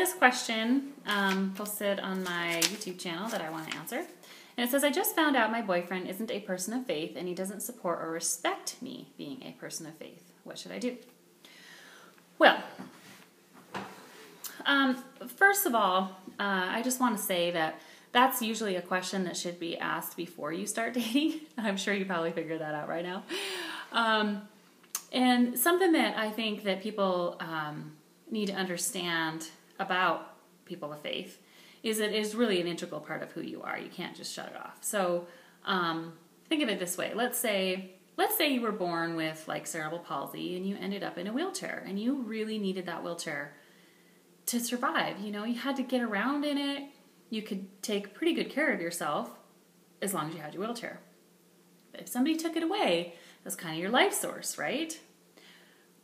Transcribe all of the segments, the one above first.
this question posted on my YouTube channel that I want to answer. And it says, I just found out my boyfriend isn't a person of faith and he doesn't support or respect me being a person of faith. What should I do? Well, first of all, I just want to say that that's usually a question that should be asked before you start dating. I'm sure you probably figured that out right now. And something that I think that people need to understand about people of faith is it is really an integral part of who you are. You can't just shut it off. So think of it this way. Let's say you were born with like cerebral palsy and you ended up in a wheelchair and you really needed that wheelchair to survive. You know, you had to get around in it. You could take pretty good care of yourself as long as you had your wheelchair. But if somebody took it away, that's kind of your life source, right?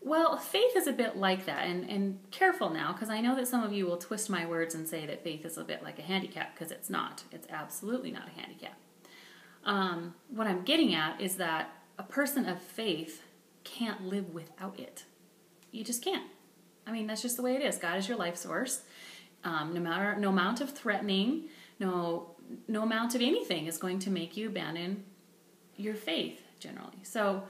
Well, faith is a bit like that, and careful now, because I know that some of you will twist my words and say that faith is a bit like a handicap, because it's not. It's absolutely not a handicap. What I'm getting at is that a person of faith can't live without it. You just can't. I mean, that's just the way it is. God is your life source. No amount of threatening, no amount of anything is going to make you abandon your faith, generally. So,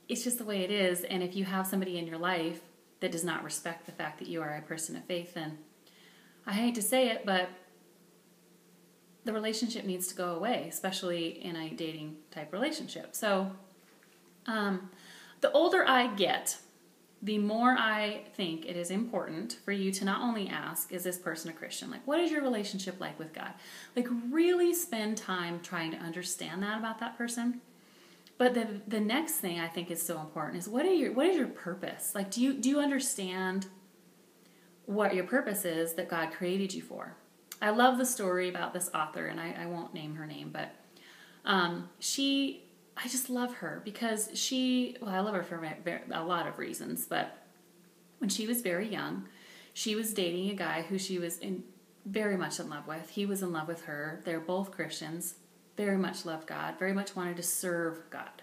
it's just the way it is, and if you have somebody in your life that does not respect the fact that you are a person of faith, then I hate to say it, but the relationship needs to go away, especially in a dating type relationship. So the older I get, the more I think it is important for you to not only ask, is this person a Christian? Like, what is your relationship like with God? Like, really spend time trying to understand that about that person. But the next thing I think is so important is what is your purpose? Like, do you understand what your purpose is that God created you for? I love the story about this author, and I won't name her name, but I just love her because I love her for a lot of reasons, but when she was very young, she was dating a guy who she was very much in love with. He was in love with her. They're both Christians. Very much loved God, very much wanted to serve God.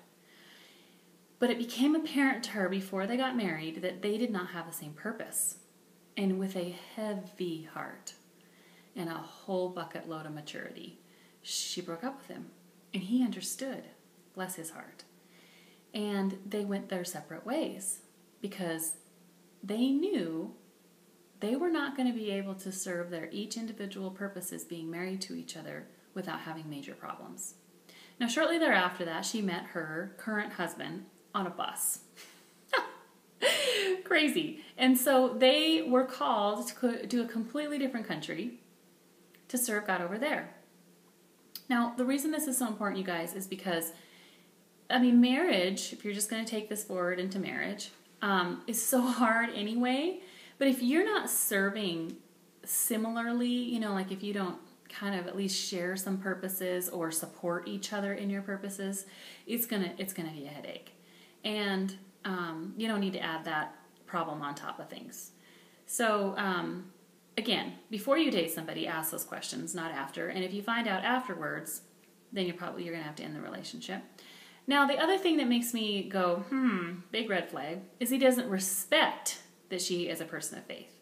But it became apparent to her before they got married that they did not have the same purpose. And with a heavy heart and a whole bucket load of maturity, she broke up with him. And he understood, bless his heart. And they went their separate ways because they knew they were not going to be able to serve their each individual purposes being married to each other without having major problems. Now, shortly thereafter that, she met her current husband on a bus. Crazy. And so they were called to a completely different country to serve God over there. Now, the reason this is so important, you guys, is because, I mean, marriage, if you're just going to take this forward into marriage, is so hard anyway. But if you're not serving similarly, you know, like if you don't kind of at least share some purposes or support each other in your purposes, it's gonna be a headache. And you don't need to add that problem on top of things. So again, before you date somebody, ask those questions, not after. And if you find out afterwards, then you're gonna have to end the relationship. Now, the other thing that makes me go, big red flag, is he doesn't respect that she is a person of faith.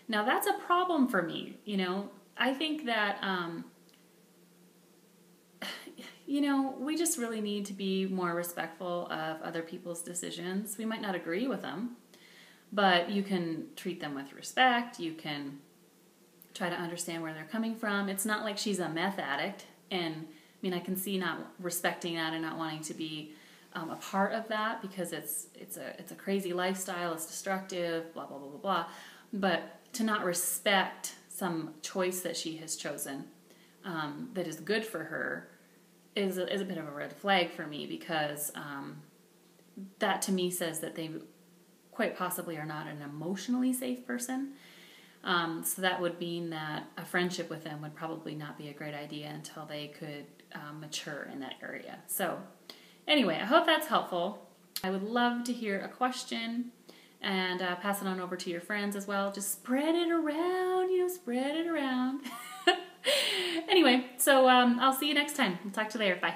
Now, that's a problem for me, you know. I think that, you know, we just really need to be more respectful of other people's decisions. We might not agree with them, but you can treat them with respect. You can try to understand where they're coming from. It's not like she's a meth addict, and I mean, I can see not respecting that and not wanting to be a part of that because it's a crazy lifestyle. It's destructive. Blah blah blah blah blah. But to not respect some choice that she has chosen that is good for her is a bit of a red flag for me because that to me says that they quite possibly are not an emotionally safe person. So that would mean that a friendship with them would probably not be a great idea until they could mature in that area. So anyway, I hope that's helpful. I would love to hear a question and pass it on over to your friends as well. Just spread it around, you know, spread it around. Anyway, so I'll see you next time. I'll talk to you later. Bye.